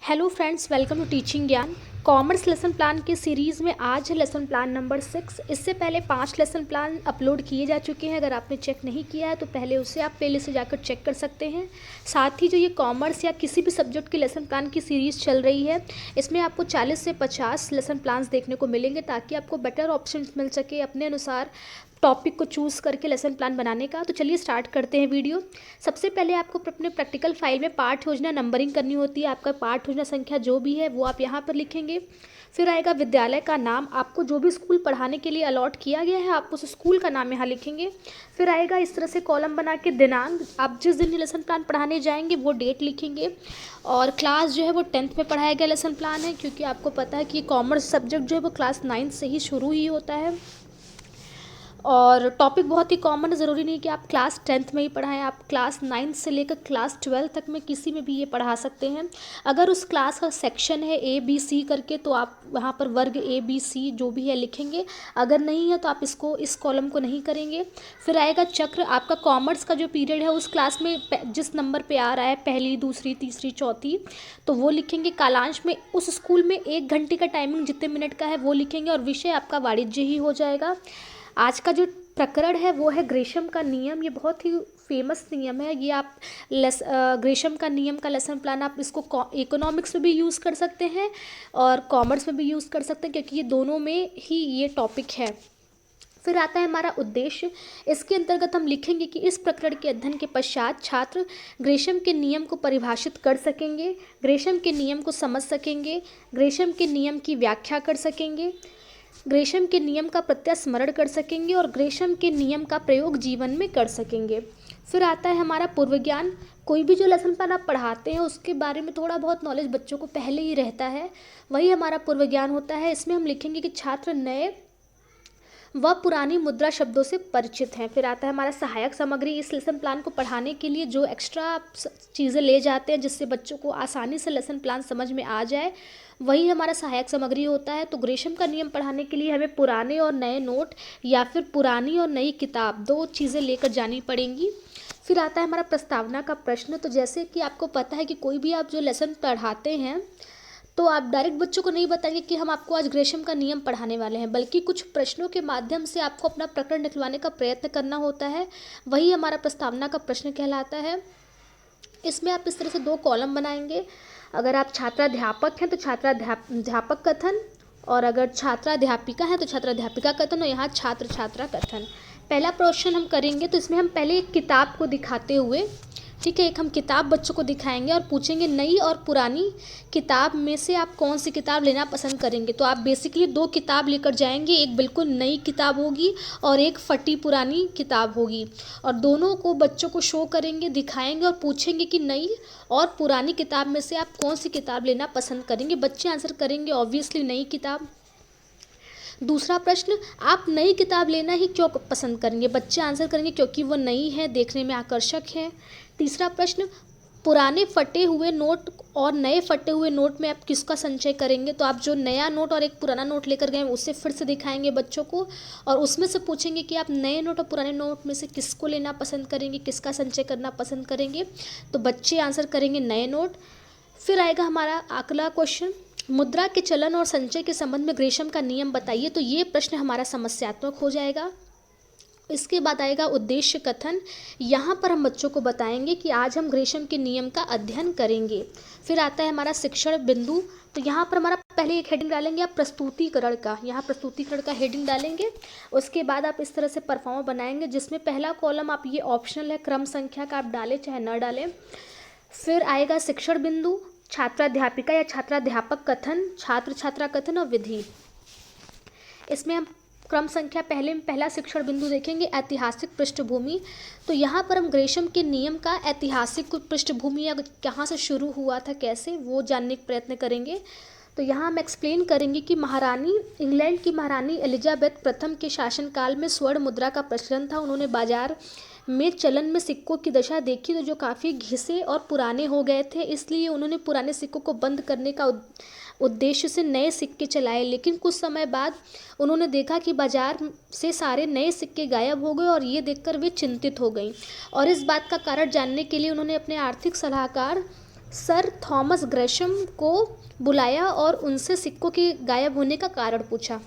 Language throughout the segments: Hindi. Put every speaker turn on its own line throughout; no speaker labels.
Hello friends, welcome to teaching Gyan. Commerce lesson plan की सीरीज़ में आज है लेसन प्लान नंबर 6। इससे पहले 5 लेसन प्लान अपलोड किए जा चुके हैं। अगर आपने चेक नहीं किया है तो पहले उसे आप प्लेलिस्ट से जाकर चेक कर सकते हैं। साथ ही जो ये कॉमर्स या किसी भी सब्जेक्ट की लेसन प्लान की सीरीज़ चल रही है, इसमें आपको 40 से 50 लेसन प्लान्स देखने को मिलेंगे, ताकि आपको बेटर ऑप्शंस मिल सके अपने अनुसार टॉपिक को चूज़ करके लेसन प्लान बनाने का। तो चलिए स्टार्ट करते हैं वीडियो। सबसे पहले आपको अपने प्रैक्टिकल फाइल में पाठ योजना नंबरिंग करनी होती है। आपका पाठ योजना संख्या जो भी है वो आप यहाँ पर लिखेंगे। फिर आएगा विद्यालय का नाम, आपको जो भी स्कूल पढ़ाने के लिए अलॉट किया गया है आप उस स्कूल का नाम यहाँ लिखेंगे। फिर आएगा इस तरह से कॉलम बना के दिनांक, आप जिस दिन लेसन प्लान पढ़ाने जाएंगे वो डेट लिखेंगे। और क्लास जो है वो 10th में पढ़ाया गया लेसन प्लान है, क्योंकि आपको पता है कि कॉमर्स सब्जेक्ट जो है वो क्लास 9 से ही शुरू ही होता है। और टॉपिक बहुत ही कॉमन है, ज़रूरी नहीं कि आप क्लास 10th में ही पढ़ाएं, आप क्लास 9 से लेकर क्लास 12 तक में किसी में भी ये पढ़ा सकते हैं। अगर उस क्लास का सेक्शन है ABC करके तो आप वहाँ पर वर्ग ABC जो भी है लिखेंगे। अगर नहीं है तो आप इस कॉलम को नहीं करेंगे। फिर आएगा चक्र, आपका कॉमर्स का जो पीरियड है उस क्लास में जिस नंबर पर आ रहा है, पहली, दूसरी, तीसरी, चौथी, तो वो लिखेंगे। कालांश में उस स्कूल में 1 घंटे का टाइमिंग जितने मिनट का है वो लिखेंगे। और विषय आपका वाणिज्य ही हो जाएगा। आज का जो प्रकरण है वो है ग्रेशम का नियम। ये बहुत ही फेमस नियम है। ये आप ग्रेशम का नियम का लेसन प्लान आप इसको इकोनॉमिक्स में भी यूज़ कर सकते हैं और कॉमर्स में भी यूज़ कर सकते हैं, क्योंकि ये दोनों में ही ये टॉपिक है। फिर आता है हमारा उद्देश्य। इसके अंतर्गत हम लिखेंगे कि इस प्रकरण के अध्ययन के पश्चात छात्र ग्रेशम के नियम को परिभाषित कर सकेंगे, ग्रेशम के नियम को समझ सकेंगे, ग्रेशम के नियम की व्याख्या कर सकेंगे, ग्रेशम के नियम का प्रत्यास्मरण कर सकेंगे और ग्रेशम के नियम का प्रयोग जीवन में कर सकेंगे। फिर आता है हमारा पूर्व ज्ञान। कोई भी जो लेसन प्लान आप पढ़ाते हैं उसके बारे में थोड़ा बहुत नॉलेज बच्चों को पहले ही रहता है, वही हमारा पूर्व ज्ञान होता है। इसमें हम लिखेंगे कि छात्र नए व पुरानी मुद्रा शब्दों से परिचित हैं। फिर आता है हमारा सहायक सामग्री। इस लेसन प्लान को पढ़ाने के लिए जो एक्स्ट्रा चीज़ें ले जाते हैं जिससे बच्चों को आसानी से लेसन प्लान समझ में आ जाए, वही हमारा सहायक सामग्री होता है। तो ग्रेशम का नियम पढ़ाने के लिए हमें पुराने और नए नोट या फिर पुरानी और नई किताब, 2 चीज़ें लेकर जानी पड़ेंगी। फिर आता है हमारा प्रस्तावना का प्रश्न। तो जैसे कि आपको पता है कि कोई भी आप जो लेसन पढ़ाते हैं तो आप डायरेक्ट बच्चों को नहीं बताएंगे कि हम आपको आज ग्रेशम का नियम पढ़ाने वाले हैं, बल्कि कुछ प्रश्नों के माध्यम से आपको अपना प्रकरण निकलवाने का प्रयत्न करना होता है। वही हमारा प्रस्तावना का प्रश्न कहलाता है। इसमें आप इस तरह से 2 कॉलम बनाएंगे। अगर आप छात्राध्यापक हैं तो छात्राध्यापक कथन, और अगर छात्राध्यापिका हैं तो छात्राध्यापिका कथन, और यहाँ छात्र छात्रा कथन। पहला प्रश्न हम करेंगे तो इसमें हम पहले एक किताब को दिखाते हुए, ठीक है, एक हम किताब बच्चों को दिखाएंगे और पूछेंगे नई और पुरानी किताब में से आप कौन सी किताब लेना पसंद करेंगे। तो आप बेसिकली 2 किताब लेकर जाएंगे, एक बिल्कुल नई किताब होगी और एक फटी पुरानी किताब होगी, और दोनों को बच्चों को शो करेंगे, दिखाएंगे और पूछेंगे कि नई और पुरानी किताब में से आप कौन सी किताब लेना पसंद करेंगे। बच्चे आंसर करेंगे ऑब्वियसली नई किताब। दूसरा प्रश्न, आप नई किताब लेना ही क्यों पसंद करेंगे। बच्चे आंसर करेंगे क्योंकि वो नई है, देखने में आकर्षक है। तीसरा प्रश्न, पुराने फटे हुए नोट और नए फटे हुए नोट में आप किसका संचय करेंगे। तो आप जो नया नोट और एक पुराना नोट लेकर गए उसे फिर से दिखाएंगे बच्चों को, और उसमें से पूछेंगे कि आप नए नोट और पुराने नोट में से किसको लेना पसंद करेंगे, किसका संचय करना पसंद करेंगे। तो बच्चे आंसर करेंगे नए नोट। फिर आएगा हमारा अगला क्वेश्चन, मुद्रा के चलन और संचय के संबंध में ग्रेशम का नियम बताइए। तो ये प्रश्न हमारा समस्यात्मक हो जाएगा। इसके बाद आएगा उद्देश्य कथन। यहाँ पर हम बच्चों को बताएंगे कि आज हम ग्रेशम के नियम का अध्ययन करेंगे। फिर आता है हमारा शिक्षण बिंदु। तो यहाँ पर हमारा पहले एक हेडिंग डालेंगे आप प्रस्तुतिकरण का, यहाँ प्रस्तुतिकरण का हेडिंग डालेंगे। उसके बाद आप इस तरह से परफॉर्मर बनाएंगे, जिसमें पहला कॉलम आप ये ऑप्शनल है, क्रम संख्या का आप डालें चाहे न डालें। फिर आएगा शिक्षण बिंदु, छात्राध्यापिका या छात्राध्यापक कथन, छात्र छात्रा कथन और विधि। इसमें हम क्रम संख्या पहला शिक्षण बिंदु देखेंगे, ऐतिहासिक पृष्ठभूमि। तो यहाँ पर हम ग्रेशम के नियम का ऐतिहासिक पृष्ठभूमि या कहाँ से शुरू हुआ था, कैसे, वो जानने का प्रयत्न करेंगे। तो यहाँ हम एक्सप्लेन करेंगे कि इंग्लैंड की महारानी एलिजाबेथ प्रथम के शासनकाल में स्वर्ण मुद्रा का प्रचलन था। उन्होंने बाजार में चलन में सिक्कों की दशा देखी तो जो काफ़ी घिसे और पुराने हो गए थे, इसलिए उन्होंने पुराने सिक्कों को बंद करने का उद्देश्य से नए सिक्के चलाए। लेकिन कुछ समय बाद उन्होंने देखा कि बाजार से सारे नए सिक्के गायब हो गए और ये देखकर वे चिंतित हो गईं, और इस बात का कारण जानने के लिए उन्होंने अपने आर्थिक सलाहकार सर थॉमस ग्रेशम को बुलाया और उनसे सिक्कों के गायब होने का कारण पूछा।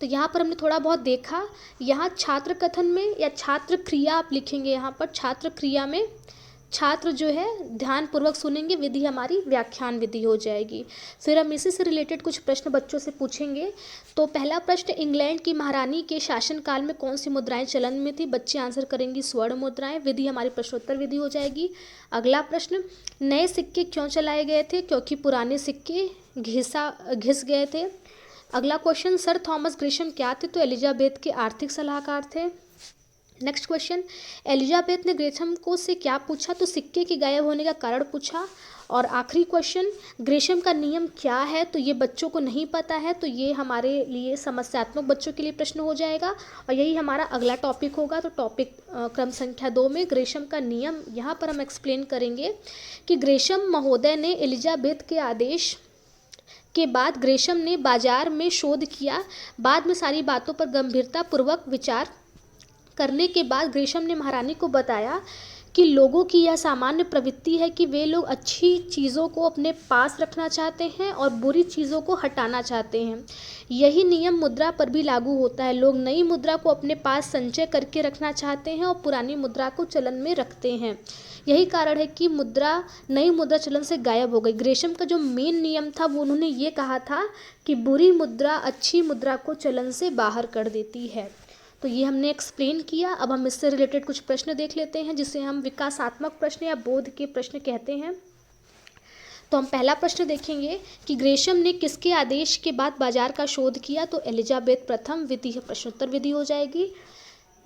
तो यहाँ पर हमने थोड़ा बहुत देखा, यहाँ छात्र कथन में या छात्र क्रिया आप लिखेंगे, यहाँ पर छात्र क्रिया में छात्र जो है ध्यानपूर्वक सुनेंगे, विधि हमारी व्याख्यान विधि हो जाएगी। फिर हम इसी से रिलेटेड कुछ प्रश्न बच्चों से पूछेंगे। तो पहला प्रश्न, इंग्लैंड की महारानी के शासनकाल में कौन सी मुद्राएं चलन में थी? बच्चे आंसर करेंगी स्वर्ण मुद्राएं, विधि हमारी प्रश्नोत्तर विधि हो जाएगी। अगला प्रश्न, नए सिक्के क्यों चलाए गए थे? क्योंकि पुराने सिक्के घिस गए थे। अगला क्वेश्चन, सर थॉमस ग्रेशम क्या थे? तो एलिजाबेथ के आर्थिक सलाहकार थे। नेक्स्ट क्वेश्चन, एलिजाबेथ ने ग्रेशम को से क्या पूछा? तो सिक्के के गायब होने का कारण पूछा। और आखिरी क्वेश्चन, ग्रेशम का नियम क्या है? तो ये बच्चों को नहीं पता है, तो ये हमारे लिए समस्यात्मक बच्चों के लिए प्रश्न हो जाएगा और यही हमारा अगला टॉपिक होगा। तो टॉपिक क्रम संख्या 2 में ग्रेशम का नियम, यहाँ पर हम एक्सप्लेन करेंगे कि ग्रेशम महोदय ने एलिजाबेथ के आदेश के बाद ग्रेशम ने बाजार में शोध किया। बाद में सारी बातों पर गंभीरतापूर्वक विचार करने के बाद ग्रेशम ने महारानी को बताया कि लोगों की यह सामान्य प्रवृत्ति है कि वे लोग अच्छी चीज़ों को अपने पास रखना चाहते हैं और बुरी चीज़ों को हटाना चाहते हैं। यही नियम मुद्रा पर भी लागू होता है। लोग नई मुद्रा को अपने पास संचय करके रखना चाहते हैं और पुरानी मुद्रा को चलन में रखते हैं। यही कारण है कि नई मुद्रा चलन से गायब हो गई। ग्रेशम का जो मेन नियम था वो उन्होंने ये कहा था कि बुरी मुद्रा अच्छी मुद्रा को चलन से बाहर कर देती है। तो ये हमने एक्सप्लेन किया। अब हम इससे रिलेटेड कुछ प्रश्न देख लेते हैं जिसे हम विकासात्मक प्रश्न या बोध के प्रश्न कहते हैं। तो हम पहला प्रश्न देखेंगे कि ग्रेशम ने किसके आदेश के बाद बाजार का शोध किया? तो एलिजाबेथ प्रथम, विधि प्रश्नोत्तर विधि हो जाएगी।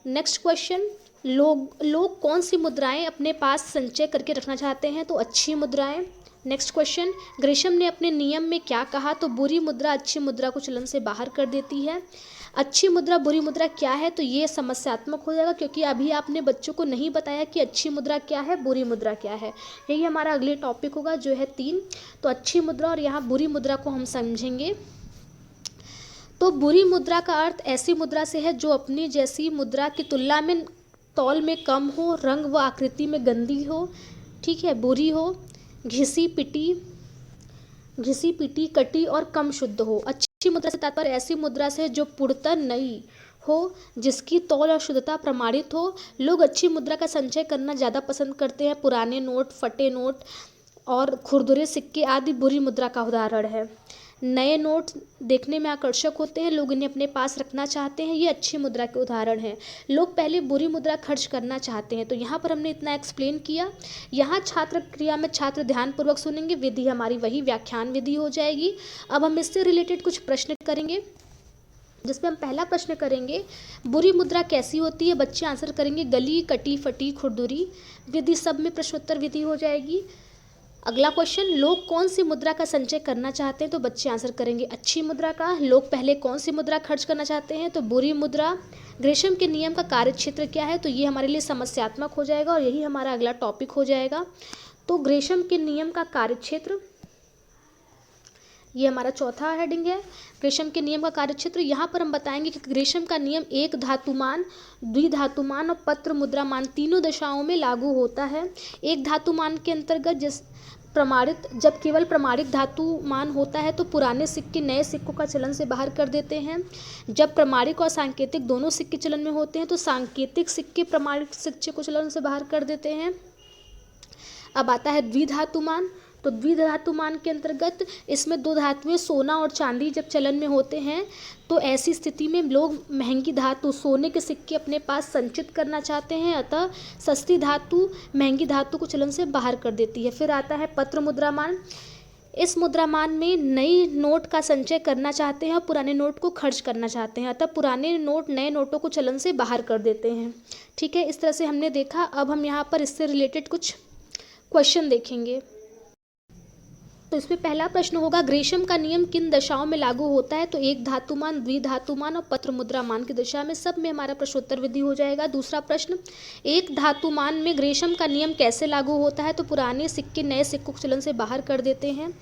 नेक्स्ट क्वेश्चन, लोग कौन सी मुद्राएं अपने पास संचय करके रखना चाहते हैं? तो अच्छी मुद्राएं। नेक्स्ट क्वेश्चन, ग्रेशम ने अपने नियम में क्या कहा? तो बुरी मुद्रा अच्छी मुद्रा को चलन से बाहर कर देती है। अच्छी मुद्रा बुरी मुद्रा क्या है? तो ये समस्यात्मक हो जाएगा क्योंकि अभी आपने बच्चों को नहीं बताया कि अच्छी मुद्रा क्या है, बुरी मुद्रा क्या है। यही हमारा अगले टॉपिक होगा जो है 3। तो अच्छी मुद्रा और यहाँ बुरी मुद्रा को हम समझेंगे। तो बुरी मुद्रा का अर्थ ऐसी मुद्रा से है जो अपनी जैसी मुद्रा की तुलना में तौल में कम हो, रंग व आकृति में गंदी हो, ठीक है, बुरी हो, घिसी पिटी कटी और कम शुद्ध हो। अच्छी मुद्रा से तात्पर्य ऐसी मुद्रा से जो पूर्णतः नई हो, जिसकी तौल और शुद्धता प्रमाणित हो। लोग अच्छी मुद्रा का संचय करना ज़्यादा पसंद करते हैं। पुराने नोट, फटे नोट और खुरदुरे सिक्के आदि बुरी मुद्रा का उदाहरण है। नए नोट देखने में आकर्षक होते हैं, लोग इन्हें अपने पास रखना चाहते हैं, ये अच्छी मुद्रा के उदाहरण हैं। लोग पहले बुरी मुद्रा खर्च करना चाहते हैं। तो यहाँ पर हमने इतना एक्सप्लेन किया। यहाँ छात्र क्रिया में छात्र ध्यानपूर्वक सुनेंगे, विधि हमारी वही व्याख्यान विधि हो जाएगी। अब हम इससे रिलेटेड कुछ प्रश्न करेंगे जिसमें हम पहला प्रश्न करेंगे, बुरी मुद्रा कैसी होती है? बच्चे आंसर करेंगे गली, कटी, फटी, खुरदुरी, विधि सब में प्रश्नोत्तर विधि हो जाएगी। अगला क्वेश्चन, लोग कौन सी मुद्रा का संचय करना चाहते हैं? तो बच्चे आंसर करेंगे अच्छी मुद्रा का। लोग पहले कौन सी मुद्रा खर्च करना चाहते हैं? तो बुरी मुद्रा। ग्रेशम के नियम का कार्यक्षेत्र क्या है? तो ये हमारे लिए समस्यात्मक हो जाएगा और यही हमारा अगला टॉपिक हो जाएगा। तो ग्रेशम के नियम का कार्यक्षेत्र, ये हमारा चौथा हेडिंग है, ग्रेशम के नियम का कार्यक्षेत्र। यहाँ पर हम बताएंगे कि ग्रेशम का नियम एक धातुमान, द्विधातुमान और पत्र मुद्रामान तीनों दशाओं में लागू होता है। एक धातुमान के अंतर्गत जब केवल प्रमाणित धातुमान होता है तो पुराने सिक्के नए सिक्कों का चलन से बाहर कर देते हैं। जब प्रमाणिक और सांकेतिक दोनों सिक्के चलन में होते हैं तो सांकेतिक सिक्के प्रमाणिक सिक्के को चलन से बाहर कर देते हैं। अब आता है द्विधातुमान। तो द्विधातुमान के अंतर्गत इसमें दो धातुएं सोना और चांदी जब चलन में होते हैं तो ऐसी स्थिति में लोग महंगी धातु सोने के सिक्के अपने पास संचित करना चाहते हैं, अतः सस्ती धातु महंगी धातु को चलन से बाहर कर देती है। फिर आता है पत्र मुद्रामान। इस मुद्रामान में नई नोट का संचय करना चाहते हैं और पुराने नोट को खर्च करना चाहते हैं, अतः पुराने नोट नए नोटों को चलन से बाहर कर देते हैं। ठीक है, इस तरह से हमने देखा। अब हम यहाँ पर इससे रिलेटेड कुछ क्वेश्चन देखेंगे। तो इसमें पहला प्रश्न होगा, ग्रेशम का नियम किन दशाओं में लागू होता है? तो एक धातुमान, द्विधातुमान और पत्र मुद्रामान की दशा में, सब में हमारा प्रश्नोत्तर विधि हो जाएगा। दूसरा प्रश्न, एक धातुमान में ग्रेशम का नियम कैसे लागू होता है? तो पुराने सिक्के नए सिक्कों को चलन से बाहर कर देते हैं।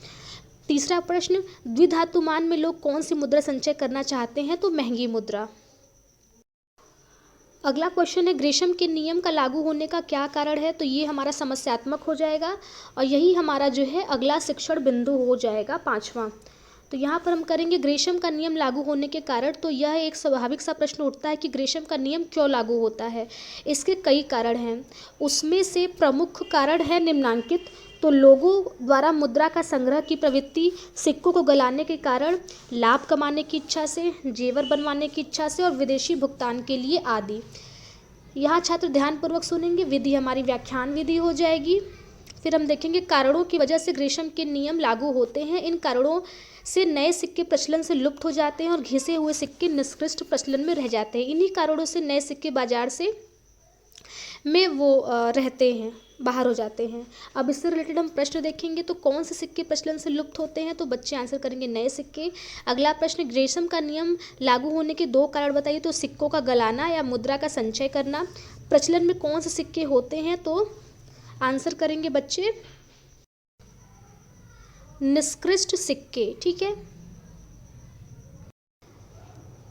तीसरा प्रश्न, द्विधातुमान में लोग कौन सी मुद्रा संचय करना चाहते हैं? तो महंगी मुद्रा। अगला क्वेश्चन है ग्रेशम के नियम का लागू होने का क्या कारण है। तो ये हमारा समस्यात्मक हो जाएगा और यही हमारा जो है अगला शिक्षण बिंदु हो जाएगा 5वां। तो यहाँ पर हम करेंगे ग्रेशम का नियम लागू होने के कारण। तो यह एक स्वाभाविक सा प्रश्न उठता है कि ग्रेशम का नियम क्यों लागू होता है। इसके कई कारण हैं, उसमें से प्रमुख कारण है निम्नांकित। तो लोगों द्वारा मुद्रा का संग्रह की प्रवृत्ति, सिक्कों को गलाने के कारण, लाभ कमाने की इच्छा से, जेवर बनवाने की इच्छा से और विदेशी भुगतान के लिए आदि। यहाँ छात्र ध्यानपूर्वक सुनेंगे, विधि हमारी व्याख्यान विधि हो जाएगी। फिर हम देखेंगे कारणों की वजह से ग्रेशम के नियम लागू होते हैं। इन कारणों से नए सिक्के प्रचलन से लुप्त हो जाते हैं और घिसे हुए सिक्के निष्कृष्ट प्रचलन में रह जाते हैं। इन्हीं कारणों से नए सिक्के बाजार से में रहते हैं, बाहर हो जाते हैं। अब इससे रिलेटेड हम प्रश्न देखेंगे। तो कौन से सिक्के प्रचलन से लुप्त होते हैं, तो बच्चे आंसर करेंगे नए सिक्के। अगला प्रश्न ग्रेशम का नियम लागू होने के 2 कारण बताइए। तो सिक्कों का गलाना या मुद्रा का संचय करना। प्रचलन में कौन से सिक्के होते हैं, तो आंसर करेंगे बच्चे निष्कृष्ट सिक्के। ठीक है,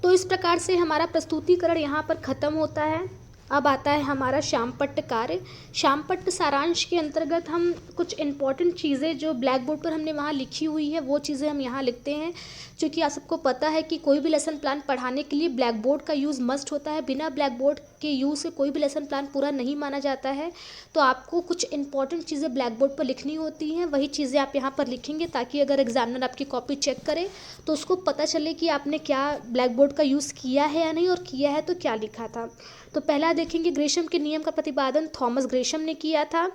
तो इस प्रकार से हमारा प्रस्तुतिकरण यहाँ पर खत्म होता है। अब आता है हमारा श्यामपट्ट कार्य। श्यामपट्ट सारांश के अंतर्गत हम कुछ इंपॉर्टेंट चीज़ें जो ब्लैक बोर्ड पर हमने वहाँ लिखी हुई है वो चीज़ें हम यहाँ लिखते हैं। क्योंकि आप सबको पता है कि कोई भी लेसन प्लान पढ़ाने के लिए ब्लैक बोर्ड का यूज़ मस्ट होता है। बिना ब्लैक बोर्ड के यूज़ से कोई भी लेसन प्लान पूरा नहीं माना जाता है। तो आपको कुछ इंपॉर्टेंट चीज़ें ब्लैक बोर्ड पर लिखनी होती हैं, वही चीज़ें आप यहाँ पर लिखेंगे ताकि अगर एग्जामिनर आपकी कॉपी चेक करे तो उसको पता चले कि आपने क्या ब्लैक बोर्ड का यूज़ किया है या नहीं, और किया है तो क्या लिखा था। तो पहला देखेंगे ग्रेशम के नियम का प्रतिपादन थॉमस ग्रेशम ने किया था।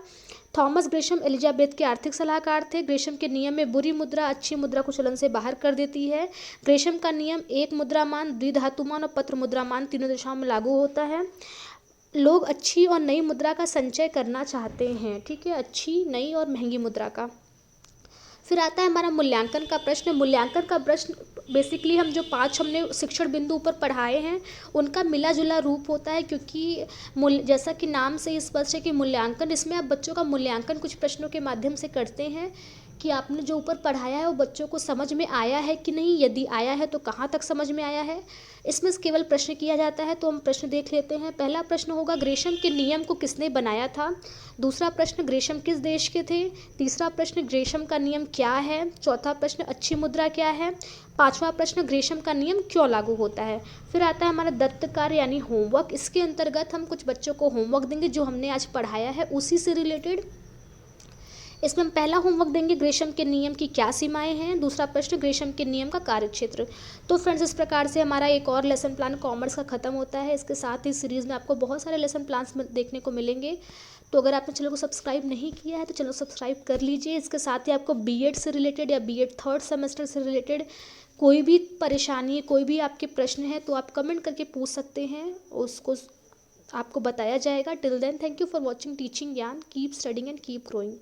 थॉमस ग्रेशम एलिजाबेथ के आर्थिक सलाहकार थे। ग्रेशम के नियम में बुरी मुद्रा अच्छी मुद्रा को चलन से बाहर कर देती है। ग्रेशम का नियम एक मुद्रामान, द्विधातुमान और पत्र मुद्रामान तीनों दिशाओं में लागू होता है। लोग अच्छी और नई मुद्रा का संचय करना चाहते हैं। ठीक है, अच्छी, नई और महंगी मुद्रा का। फिर आता है हमारा मूल्यांकन का प्रश्न। मूल्यांकन का प्रश्न बेसिकली हम जो 5 हमने शिक्षण बिंदु ऊपर पढ़ाए हैं उनका मिला जुला रूप होता है। क्योंकि जैसा कि नाम से ही स्पष्ट है कि मूल्यांकन, इसमें आप बच्चों का मूल्यांकन कुछ प्रश्नों के माध्यम से करते हैं कि आपने जो ऊपर पढ़ाया है वो बच्चों को समझ में आया है कि नहीं, यदि आया है तो कहाँ तक समझ में आया है। इसमें केवल प्रश्न किया जाता है। तो हम प्रश्न देख लेते हैं। पहला प्रश्न होगा ग्रेशम के नियम को किसने बनाया था। दूसरा प्रश्न ग्रेशम किस देश के थे। तीसरा प्रश्न ग्रेशम का नियम क्या है। चौथा प्रश्न अच्छी मुद्रा क्या है। 5वां प्रश्न ग्रेशम का नियम क्यों लागू होता है। फिर आता है हमारा दत्त कार्य यानी होमवर्क। इसके अंतर्गत हम कुछ बच्चों को होमवर्क देंगे जो हमने आज पढ़ाया है उसी से रिलेटेड। इसमें हम पहला होमवर्क देंगे ग्रेशम के नियम की क्या सीमाएं हैं। दूसरा प्रश्न ग्रेशम के नियम का कार्यक्षेत्र। तो फ्रेंड्स, इस प्रकार से हमारा एक और लेसन प्लान कॉमर्स का खत्म होता है। इसके साथ ही सीरीज़ में आपको बहुत सारे लेसन प्लान्स देखने को मिलेंगे। तो अगर आपने चैनल को सब्सक्राइब नहीं किया है तो चैनल को सब्सक्राइब कर लीजिए। इसके साथ ही आपको बीएड से रिलेटेड या बीएड 3rd सेमेस्टर से रिलेटेड कोई भी परेशानी, कोई भी आपके प्रश्न है तो आप कमेंट करके पूछ सकते हैं, उसको आपको बताया जाएगा। Till then, thank you for watching teaching Gyan. Keep studying and keep growing.